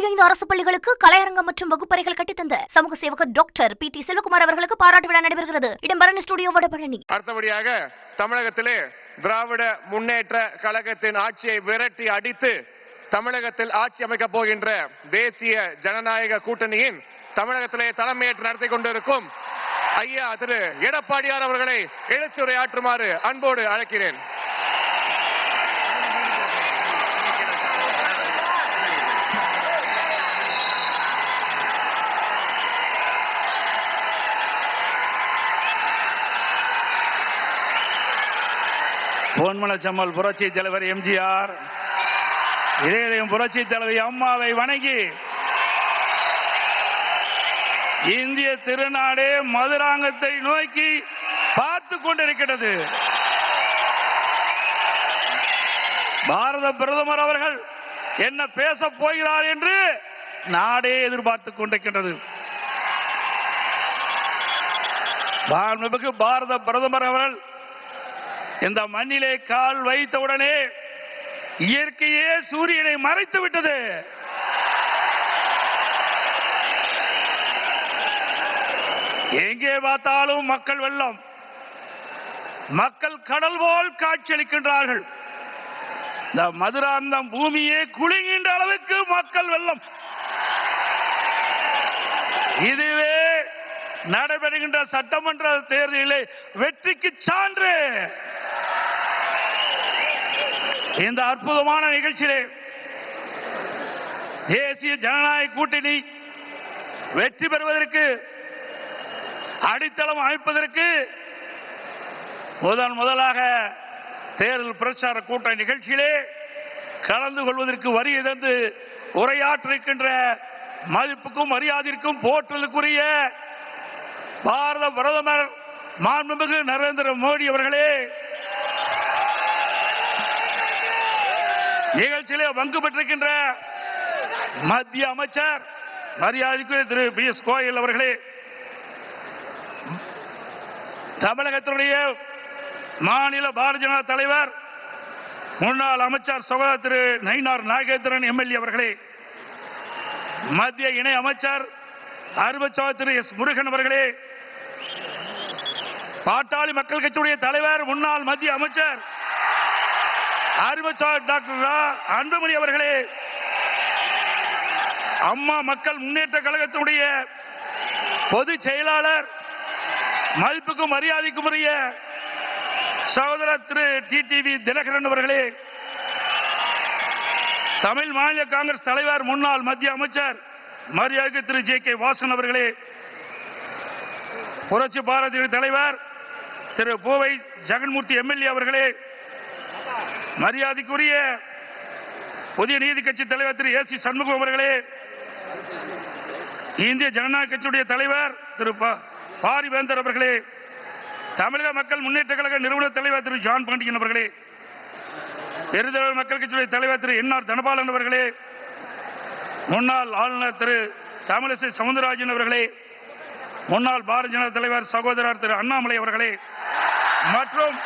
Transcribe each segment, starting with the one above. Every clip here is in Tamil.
65 அரசு பள்ளிகளுக்கு கலையரங்கம் மற்றும் வகுப்பறைகள் கட்டித்தந்த சமூக சேவகர் டாக்டர் PT செல்வகுமார் அவர்களுக்கு பாராட்டு விழா நடைபெறுகிறது. இடம் பரணி ஸ்டுடியோ வடபழனி. அடுத்தபடியாக தமிழகத்திலே திராவிட முன்னேற்ற கழகத்தின் ஆட்சியை விரட்டி அடித்து தமிழகத்தில் ஆட்சி அமைக்கப் போகின்ற தேசிய ஜனநாயக கூட்டணியின் தமிழகத்திலே தலைமையேற்று நடத்தி கொண்டிருக்கும் ஐயா திரு எடப்பாடியார் அவர்களை எழுச்சியுரையாற்றுமாறு அன்போடு அழைக்கிறேன். பொன்மனச்சம்மல் புரட்சி தலைவர் எம்ஜிஆர், இதயம் புரட்சி தலைவர் அம்மாவை வணங்கி இந்திய திருநாடே மதுராங்கத்தை நோக்கி பார்த்து கொண்டிருக்கிறது. பாரத பிரதமர் அவர்கள் என்ன பேச போகிறார் என்று நாடே எதிர்பார்த்து கொண்டிருக்கின்றது. பாரத பிரதமர் அவர்கள் இந்த மண்ணிலே கால் வைத்தவுடனே இயற்கையே சூரியனை மறைத்து விட்டது. எங்கே பார்த்தாலும் மக்கள் வெள்ளம், மக்கள் கடல் போல் காட்சியளிக்கின்றார்கள். இந்த மதுராந்தம் பூமியே குலுங்குகின்ற அளவுக்கு மக்கள் வெள்ளம். இதுவே நடைபெறுகின்ற சட்டமன்ற தேர்தலிலே வெற்றிக்கு சான்று. இந்த அற்புதமான நிகழ்ச்சியிலே தேசிய ஜனநாயக கூட்டணி வெற்றி பெறுவதற்கு அடித்தளம் அமைப்பதற்கு முதலாக தேர்தல் பிரச்சார கூட்ட நிகழ்ச்சியிலே கலந்து கொள்வதற்கு வருகை தந்து உரையாற்றிருக்கின்ற மதிப்புக்கும் மரியாதைக்கும் போற்றலுக்குரிய பாரத பிரதமர் மாண்புமிகு நரேந்திர மோடி அவர்களே, நிகழ்ச்சியிலே பங்கு பெற்றிருக்கின்ற மத்திய அமைச்சர் மரியாதைக்குரிய திரு PS கோயல் அவர்களே, தமிழகத்தினுடைய மாநில பாரதிய ஜனதா தலைவர் முன்னாள் அமைச்சர் சகோதரர் திரு நயினார் நாகேந்திரன் MLA அவர்களே, மத்திய இணை அமைச்சர் அருமைச்சகோதரர் திரு S முருகன் அவர்களே, பாட்டாளி மக்கள் கட்சியுடைய தலைவர் முன்னாள் மத்திய அமைச்சர் அருமைச்சகோதரர் டாக்டர் அன்புமணி அவர்களே, அம்மா மக்கள் முன்னேற்ற கழகத்தினுடைய பொதுச் செயலாளர் மதிப்புக்கும் மரியாதைக்கும் உரிய சகோதரர் திரு TTV தினகரன் அவர்களே, தமிழ் மாநில காங்கிரஸ் தலைவர் முன்னாள் மத்திய அமைச்சர் மரியாதைக்கு திரு JK வாசன் அவர்களே, புரட்சி பாரதிய தலைவர் திரு பூவை ஜெகன்மூர்த்தி MLA அவர்களே, மரியாதைக்குரிய புதிய நீதி கட்சி தலைவர் திரு AC சண்முகம் அவர்களே, இந்திய ஜனநாயக கட்சியுடைய தலைவர் திரு பாரிவேந்தர் அவர்களே, தமிழக மக்கள் முன்னேற்ற கழக நிறுவன தலைவர் திரு ஜான் பாண்டியன் அவர்களே, பெருந்தலைவர் மக்கள் கட்சியுடைய தலைவர் திரு NR தனபாலன் அவர்களே, முன்னாள் ஆளுநர் திரு தமிழிசை சவுந்தரராஜன் அவர்களே, முன்னாள் பாரதிய ஜனதா தலைவர் சகோதரர் திரு அண்ணாமலை அவர்களே, மற்றும்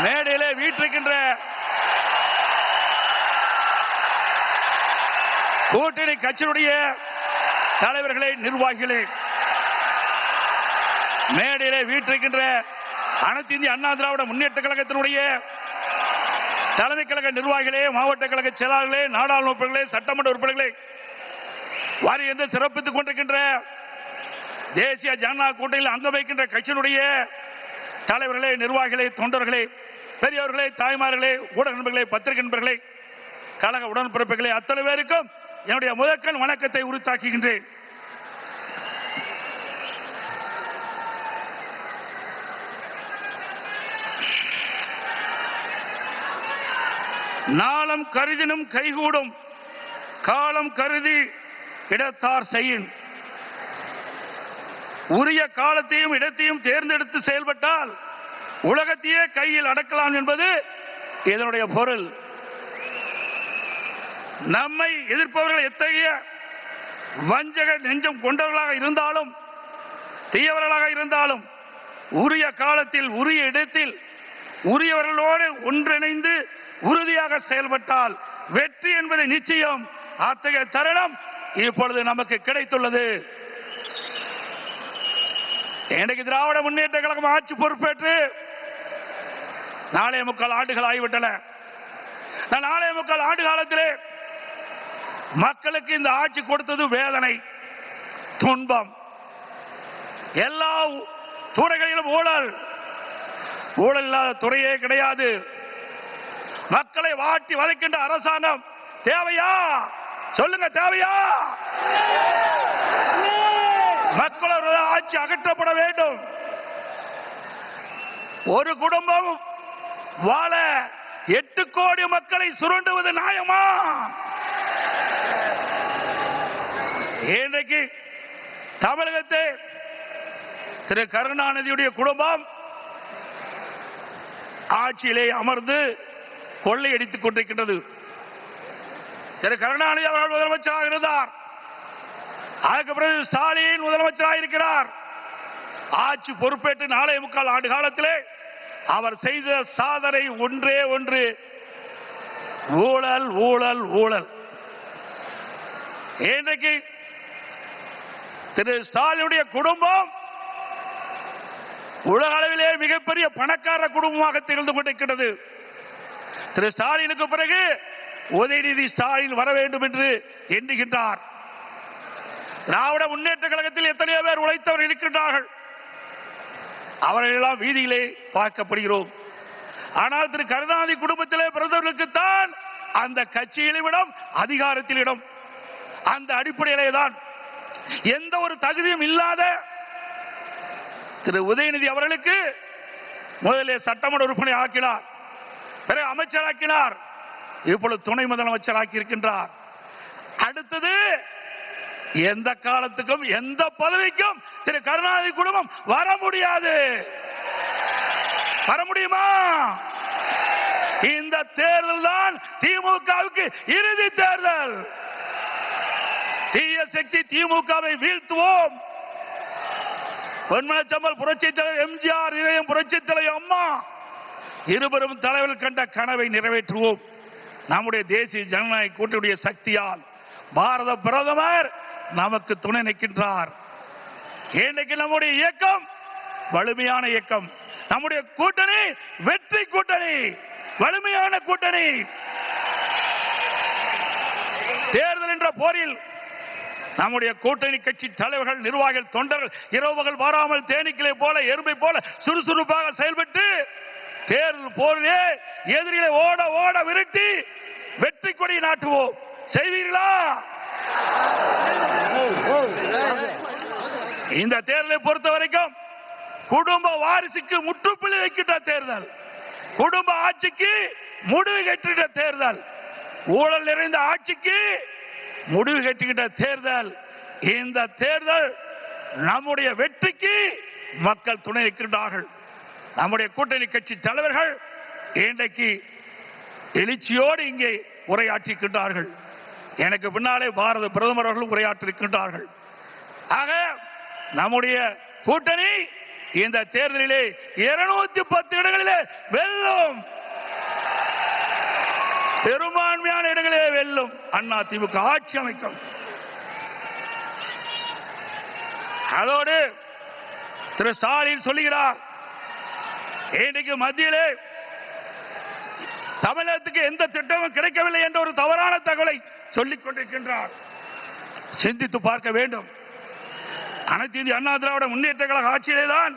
மேடையிலே வீற்றிருக்கின்ற கூட்டணி கட்சியினுடைய தலைவர்களே, நிர்வாகிகளே, மேடையிலே வீற்றிருக்கின்ற அனைத்து இந்திய அண்ணா திராவிட முன்னேற்ற கழகத்தினுடைய தலைமை கழக நிர்வாகிகளே, மாவட்ட கழக செயலாளர்களே, நாடாளுமன்ற உறுப்பினர்களே, சட்டமன்ற உறுப்பினர்களே, வாரி சிறப்பித்துக் கொண்டிருக்கின்ற தேசிய ஜனநாயக கூட்டணியில் அங்கம் வைக்கின்ற கட்சியினுடைய தலைவர்களே, நிர்வாகிகளே, தொண்டர்களே, பெரியவர்களே, தாய்மார்களே, ஊடக நண்பர்களே, பத்திரிகை நண்பர்களே, கழக உடன்பிறப்புகளே, அத்தனை பேருக்கும் என்னுடைய முதற்கண் வணக்கத்தை உரித்தாக்குகின்றேன். நாளம் கருதினும் கைகூடும், காலம் கருதி இடத்தார் செய்யின். உரிய காலத்தையும் இடத்தையும் தேர்ந்தெடுத்து செயல்பட்டால் உலகத்தையே கையில் அடக்கலாம் என்பது இதனுடைய பொருள். நம்மை எதிர்ப்பவர்கள் எத்தகைய வஞ்சக நெஞ்சம் கொண்டவர்களாக இருந்தாலும், தீயவர்களாக இருந்தாலும், உரிய காலத்தில் உரிய இடத்தில் உரியவர்களோடு ஒன்றிணைந்து உறுதியாக செயல்பட்டால் வெற்றி என்பது நிச்சயம் அத்தகைய தருணம் இப்பொழுது நமக்கு கிடைத்துள்ளது. இன்றைக்கு திராவிட முன்னேற்ற கழகம் ஆட்சி பொறுப்பேற்று 4.25 ஆண்டுகள் ஆகிவிட்டன. 4.25 ஆண்டு காலத்திலே மக்களுக்கு இந்த ஆட்சி கொடுத்தது வேதனை, துன்பம். எல்லா துறைகளிலும் ஊழல், ஊழல் இல்லாத துறையே கிடையாது. மக்களை வாட்டி வதைக்கின்ற அரசாங்கம் தேவையா? சொல்லுங்க, தேவையா? மக்களோட ஆட்சி அகற்றப்பட வேண்டும். ஒரு குடும்பம் வாழ 8 கோடி மக்களை சுரண்டுவது நியாயமா? இன்றைக்கு தமிழகத்தை திரு கருணாநிதியுடைய குடும்பம் ஆட்சியிலே அமர்ந்து கொள்ளையடித்துக் கொண்டிருக்கின்றது. திரு கருணாநிதி அவர்கள் முதலமைச்சராக இருந்தார். அதுக்கு பிறகு ஸ்டாலின் முதலமைச்சராக இருக்கிறார். ஆட்சி பொறுப்பேற்று 4.25 ஆண்டு காலத்திலே அவர் செய்த சாதனை ஒன்றே ஒன்று, ஊழல், ஊழல், ஊழல். இன்றைக்கு திரு ஸ்டாலினுடைய குடும்பம் உலக அளவிலே மிகப்பெரிய பணக்கார குடும்பமாக திகழ்ந்து கொண்டிருக்கிறது. திரு ஸ்டாலினுக்கு பிறகு உதயநிதி ஸ்டாலின் வர வேண்டும் என்று எண்ணுகின்றார். திராவிட முன்னேற்ற கழகத்தில் எத்தனையோ பேர் உழைத்தவர்கள் இருக்கின்றார்கள். அவர்கள் எல்லாம் வீதியிலே பார்க்கப்படுகிறோம். ஆனால் திரு கருணாநிதி குடும்பத்திலே பிறந்தவர்களுக்குத்தான் அந்த கட்சியிலும் இடம், அதிகாரத்தில் இடம். அந்த அடிப்படையிலே தான் எந்த ஒரு தகுதியும் இல்லாத திரு உதயநிதி அவர்களுக்கு முதலில் சட்டமன்ற உறுப்பினர் ஆக்கினார், பிறகு அமைச்சராக்கினார், இப்பொழுது துணை முதலமைச்சர் ஆக்கி இருக்கின்றார். அடுத்தது எந்த காலத்துக்கும் எந்த பதவிக்கும் திரு கருணாநிதி குடும்பம் வர முடியாது. வர முடியுமா? இந்த தேர்தல் தான் திமுகவுக்கு இறுதி தேர்தல். தீய சக்தி திமுகவை வீழ்த்துவோம். பொன்மனச்சம்பல் புரட்சித் தலைவர் எம்ஜிஆர், இதயம் புரட்சித் தலைவர் அம்மா இருவரும் தலைவர்கள் கண்ட கனவை நிறைவேற்றுவோம். நம்முடைய தேசிய ஜனநாயக கூட்டணியுடைய சக்தியால் பாரத பிரதமர் நமக்கு துணை நிற்கின்றார். இன்றைக்கு நம்முடைய இயக்கம் வலிமையான இயக்கம். நம்முடைய கூட்டணி வெற்றி கூட்டணி, வலிமையான கூட்டணி. தேர்தல் என்ற போரில் நம்முடைய கூட்டணி கட்சி தலைவர்கள், நிர்வாகிகள், தொண்டர்கள் இரவு பகல் பாராமல் தேனீக்களை போல, எறும்பை போல சுறுசுறுப்பாக செயல்பட்டு தேர்தல் போரிலே எதிரிகளை ஓட ஓட விரட்டி வெற்றி கொடி நாட்டுவோம். செய்வீர்களா? இந்த தேர்தலை பொறுத்த வரைக்கும் குடும்ப வாரிசுக்கு முற்றுப்புள்ளி வைக்கின்ற தேர்தல், குடும்ப ஆட்சிக்கு முடிவு கட்டுகின்ற தேர்தல், ஊழல் நிறைந்த ஆட்சிக்கு முடிவு கட்டுகின்ற தேர்தல். இந்த தேர்தல் நம்முடைய வெற்றிக்கு மக்கள் துணை இருக்கின்றார்கள். நம்முடைய கூட்டணி கட்சி தலைவர்கள் இன்றைக்கு எழுச்சியோடு இங்கே உரையாற்றிருக்கின்றார்கள். எனக்கு பின்னாலே பாரத பிரதமர் அவர்கள் உரையாற்றிருக்கின்றார்கள். ஆக நம்முடைய கூட்டணி இந்த தேர்தலிலே 210 இடங்களிலே வெல்லும், பெரும்பான்மையான இடங்களிலே வெல்லும். அண்ணா திமுக ஆட்சி அமைக்கும். அதோடு திரு ஸ்டாலின் சொல்லுகிறார், இன்றைக்கு மத்தியிலே தமிழகத்துக்கு எந்த திட்டமும் கிடைக்கவில்லை என்ற ஒரு தவறான தகவலை சொல்லிக் கொண்டிருக்கின்றார். சிந்தித்து பார்க்க வேண்டும். அனைத்து இந்திய அண்ணா திராவிட முன்னேற்ற கழக ஆட்சியிலே தான்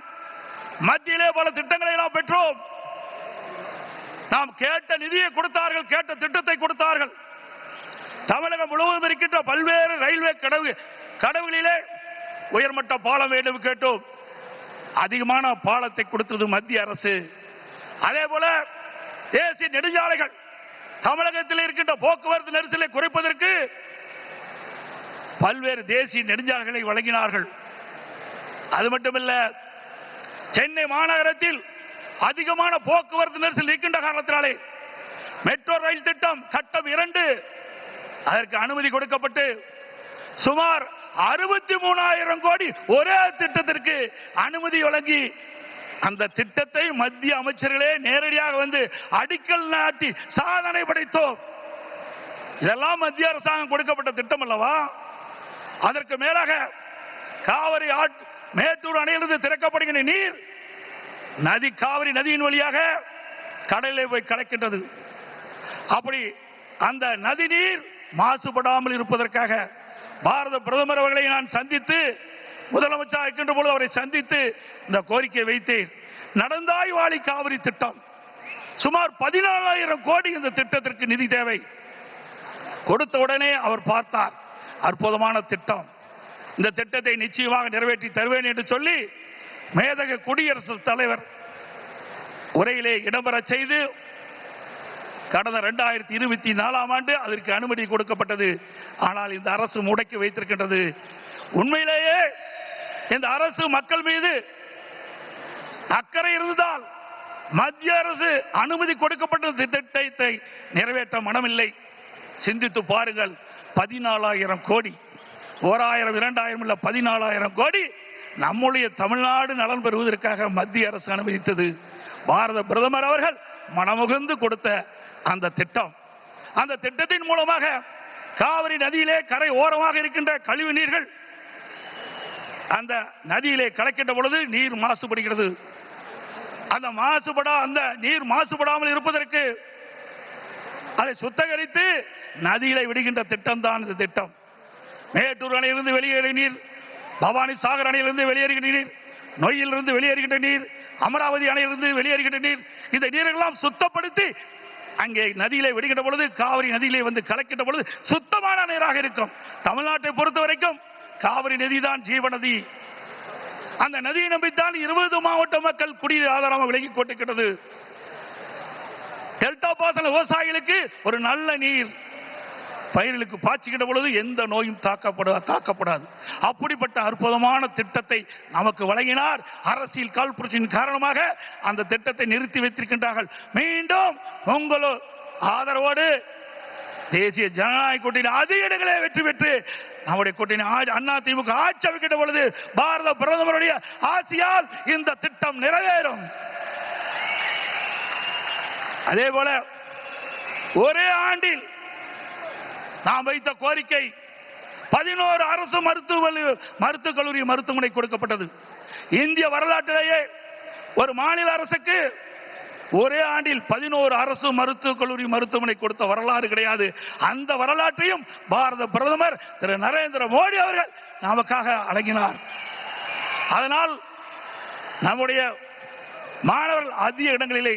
மத்தியிலே பல திட்டங்களை எல்லாம் பெற்றோம். நாம் கேட்ட நிதியை கொடுத்தார்கள், கேட்ட திட்டத்தை கொடுத்தார்கள். தமிழகம் முழுவதும் இருக்கின்ற பல்வேறு ரயில்வே கடவுகளிலே உயர்மட்ட பாலம் வேண்டும் கேட்டோம். அதிகமான பாலத்தை கொடுத்தது மத்திய அரசு. அதே போல தேசிய நெடுஞ்சாலைகள், தமிழகத்தில் இருக்கின்ற போக்குவரத்து நெரிசலை குறைப்பதற்கு பல்வேறு தேசிய நெடுஞ்சாலைகளை வழங்கினார்கள். அது மட்டுமல்ல, சென்னை மாநகரத்தில் அதிகமான போக்குவரத்து நெரிசல் இருக்கின்ற காரணத்தினாலே மெட்ரோ ரயில் திட்டம் கட்டம் 2 அதற்கு அனுமதி கொடுக்கப்பட்டு சுமார் 63,000 கோடி ஒரே திட்டத்திற்கு அனுமதி வழங்கி அந்த திட்டத்தை மத்திய அமைச்சர்களே நேரடியாக வந்து அடிக்கல் நாட்டி சாதனை படைத்தோம். இதெல்லாம் மத்திய அரசாங்கம் கொடுக்கப்பட்ட திட்டம் அல்லவா? அதற்கு மேலாக காவிரி மேட்டூர் அணையிலிருந்து திறக்கப்படுகின்ற நீர் காவிரி நதியின் வழியாக கடலிலே போய் கலக்கின்றது. அப்படி அந்த நதி நீர் மாசுபடாமல் இருப்பதற்காக பாரத பிரதமர் அவர்களை நான் சந்தித்து, முதலமைச்சர் இருக்கின்ற பொழுது அவரை சந்தித்து இந்த கோரிக்கையை வைத்தேன். நடந்தாய் வாழி காவிரி திட்டம் சுமார் 14,000 கோடி இந்த திட்டத்திற்கு நிதி தேவை. கொடுத்த உடனே அவர் பார்த்தார், அற்புதமான திட்டம், இந்த திட்டத்தை நிச்சயமாக நிறைவேற்றி தருவேன் என்று சொல்லி மேதக குடியரசுத் தலைவர் உரையிலே இடம்பெற செய்து கடந்த 2024ஆம் ஆண்டு அதற்கு அனுமதி கொடுக்கப்பட்டது. ஆனால் இந்த அரசு முடக்கி வைத்திருக்கின்றது. உண்மையிலேயே இந்த அரசு மக்கள் மீது அக்கறை இருந்தால் மத்திய அரசு அனுமதி கொடுக்கப்பட்ட திட்டத்தை நிறைவேற்ற மனமில்லை. சிந்தித்து பாருங்கள், 14,000 கோடி, 1000 2000 இல்ல 14,000 கோடி நம்முடைய தமிழ்நாடு நலன் பெறுவதற்காக மத்திய அரசு அனுமதித்தது. பாரத பிரதமர் அவர்கள் மனமுகந்து கொடுத்த அந்த திட்டம், அந்த திட்டத்தின் மூலமாக காவிரி நதியிலே கரை ஓரமாக இருக்கின்ற கழிவு நீர்கள் அந்த நதியிலே கலக்கின்ற பொழுது நீர் மாசுபடுகிறது. அந்த நீர் மாசுபடாமல் இருப்பதற்கு அதை சுத்தகரித்து நதியிலே விடுகின்ற திட்டம் தான் இந்த திட்டம். மேட்டூர் அணையிலிருந்து வெளியேறிய நீர், பவானி சாகர் அணையிலிருந்து வெளியேறுகின்ற நீர், நொய்யிலிருந்து வெளியேறுகின்ற நீர், அமராவதி அணையிலிருந்து வெளியேறுகின்ற நீர், இந்த நீரெல்லாம் சுத்தப்படுத்தி அங்கே நதியிலே விடுகின்ற பொழுது காவிரி நதியிலே வந்து கலக்கின்ற பொழுது சுத்தமான நீராக இருக்கும். தமிழ்நாட்டை பொறுத்த வரைக்கும் காவிரி நதி தான் ஜீவநதி. அந்த நதியை நம்பித்தான் 20 மாவட்ட மக்கள் குடிநீர் ஆதாரமாக விலகி கொண்டிருக்கிறது. டெல்டா பாசன விவசாயிகளுக்கு ஒரு நல்ல நீர் பயிர்களுக்கு பாய்ச்சுகின்ற பொழுது எந்த நோயும் தாக்கப்படாது. அப்படிப்பட்ட அற்புதமான திட்டத்தை நமக்கு வழங்கினார். அரசியல் காழ்ப்புணர்ச்சியின் காரணமாக அந்த திட்டத்தை நிறுத்தி வைத்திருக்கின்றார்கள். மீண்டும் உங்களோ ஆதரவோடு தேசிய ஜனநாயக கூட்டணி அதிக இடங்களே வெற்றி பெற்று நம்முடைய கூட்டணி அதிமுக ஆட்சி அமைக்கின்ற பொழுது பாரத பிரதமருடைய ஆசியால் இந்த திட்டம் நிறைவேறும். அதே போல ஒரே ஆண்டில் நாம் வைத்த கோரிக்கை 11 அரசு மருத்துவக் கல்லூரி மருத்துவமனை கொடுக்கப்பட்டது. இந்திய வரலாற்றிலேயே ஒரு மாநில அரசுக்கு ஒரே ஆண்டில் 11 அரசு மருத்துவக் கல்லூரி மருத்துவமனை கொடுத்த வரலாறு கிடையாது. அந்த வரலாற்றையும் பாரத பிரதமர் திரு நரேந்திர மோடி அவர்கள் நமக்காக வழங்கினார். அதனால் நம்முடைய மாணவர்கள் அதிக இடங்களிலே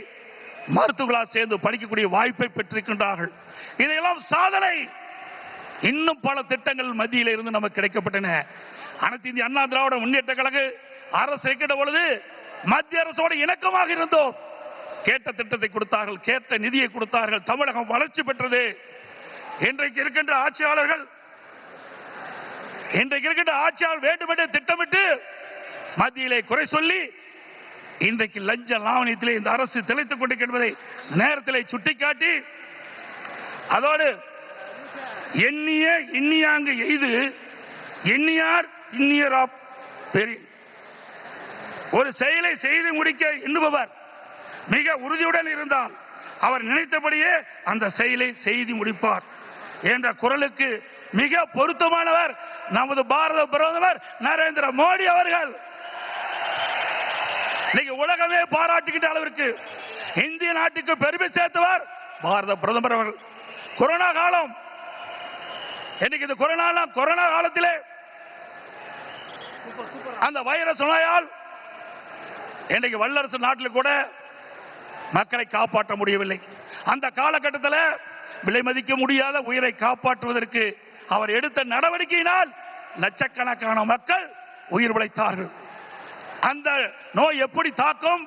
மருத்துவர்களாக சேர்ந்து படிக்கக்கூடிய வாய்ப்பை பெற்றிருக்கின்றார்கள். இதையெல்லாம் சாதனை. இன்னும் பல திட்டங்கள் மத்தியில் இருந்து நமக்கு கிடைக்கப்பட்டன. அனைத்து இந்திய அண்ணா திராவிட முன்னேற்ற கழக அரசு இருக்கின்ற பொழுது மத்திய அரசோடு இணக்கமாக இருந்தோம். கேட்ட திட்டத்தை கொடுத்தார்கள், கேட்ட நிதியை கொடுத்தார்கள். தமிழகம் வளர்ச்சி பெற்றது. இன்றைக்கு இருக்கின்ற ஆட்சியாளர்கள் வேண்டுமென்றே திட்டமிட்டு மத்தியிலே குறை சொல்லி இன்றைக்கு லஞ்ச லாவணியத்திலே இந்த அரசு திளைத்துக் கொண்டிருக்கின்றதை நேரத்திலே சுட்டிக்காட்டி, அதோடு எண்ணியாங்கு எய்து எண்ணியார் திண்ணியராப் பெரிய ஒரு செயலை செய்து முடிக்க எண்ணுபவர் மிக உறுதியுடன் இருந்தால் அவர் நினைத்தபடியே அந்த செயலை செய்து முடிப்பார் என்ற குரலுக்கு மிக பொருத்தமானவர் நமது பாரத பிரதமர் நரேந்திர மோடி அவர்கள். இன்னைக்கு உலகமே பாராட்டுகின்ற அளவிற்கு இந்திய நாட்டுக்கு பெருமை சேர்த்தவர் பாரத பிரதமர் அவர்கள். கொரோனா காலம், இன்னைக்கு இந்த கொரோனா காலத்திலே அந்த வைரஸ் நோயால் இன்னைக்கு வல்லரசு நாட்டில் கூட மக்களை காப்பாற்ற முடியவில்லை. அந்த காலகட்டத்தில் விலை மதிக்க முடியாத உயிரை காப்பாற்றுவதற்கு அவர் எடுத்த நடவடிக்கையினால் லட்சக்கணக்கான மக்கள் உயிர் பிழைத்தார்கள். அந்த நோய் எப்படி தாக்கும்,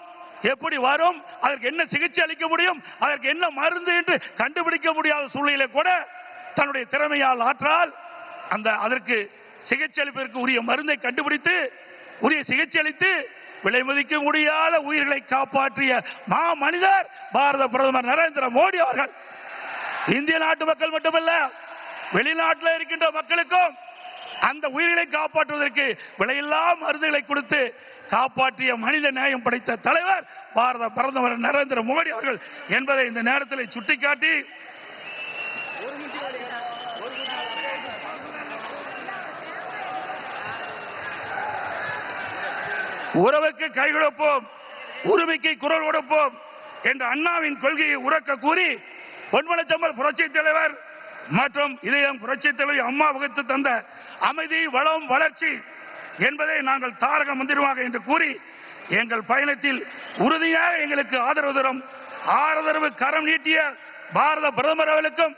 எப்படி வரும், அதற்கு என்ன சிகிச்சை அளிக்க முடியும், அதற்கு என்ன மருந்து என்று கண்டுபிடிக்க முடியாத சூழ்நிலை கூட தன்னுடைய திறமையால் ஆற்றால் அதற்கு சிகிச்சை அளிப்பதற்கு உரிய மருந்தை கண்டுபிடித்து உரிய சிகிச்சை அளித்து விலை மதிக்க முடியாத உயிர்களை காப்பாற்றிய மா மனிதர் பாரத பிரதமர் நரேந்திர மோடி அவர்கள். இந்திய நாட்டு மக்கள் மட்டுமல்ல, வெளிநாட்டில் இருக்கின்ற மக்களுக்கும் அந்த உயிர்களை காப்பாற்றுவதற்கு விலையில்லா மருந்துகளை கொடுத்து காப்பாற்றிய மனித நேயம் படைத்த தலைவர் பாரத பிரதமர் நரேந்திர மோடி அவர்கள் என்பதை இந்த நேரத்தில் சுட்டிக்காட்டி உறவுக்கு கை கொடுப்போம், உரிமைக்கு குரல் கொடுப்போம் என்ற அண்ணாவின் கொள்கையை உறக்க கூறி பொன்மனச்செம்மல் புரட்சி தலைவர் மற்றும் இதயம் புரட்சி தலைவர் அம்மா வகுத்து தந்த அமைதி, வளம், வளர்ச்சி என்பதை நாங்கள் தாரக மந்திரமாக என்று கூறி எங்கள் பயணத்தில் உறுதியாக எங்களுக்கு ஆதரவு கரம் நீட்டிய பாரத பிரதமர் அவர்களுக்கும்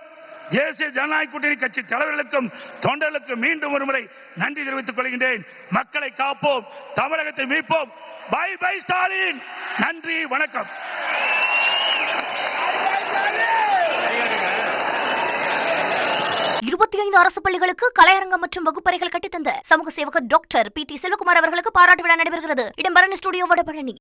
தேசிய ஜனநாயக கூட்டணி கட்சி தலைவர்களுக்கும் தொண்டர்களுக்கும் மீண்டும் ஒருமுறை நன்றி தெரிவித்துக் கொள்கின்றேன். மக்களை காப்போம், தமிழகத்தை மீட்போம். By by Stalin. நன்றி, வணக்கம். 25 அரசு பள்ளிகளுக்கு கலையரங்கம் மற்றும் வகுப்பறைகள் கட்டித்தந்த சமூக சேவகர் டாக்டர் PT செல்வகுமார் அவர்களுக்கு பாராட்டு விழா நடைபெறுகிறது. இடம் பரணி ஸ்டுடியோ வடபழனி.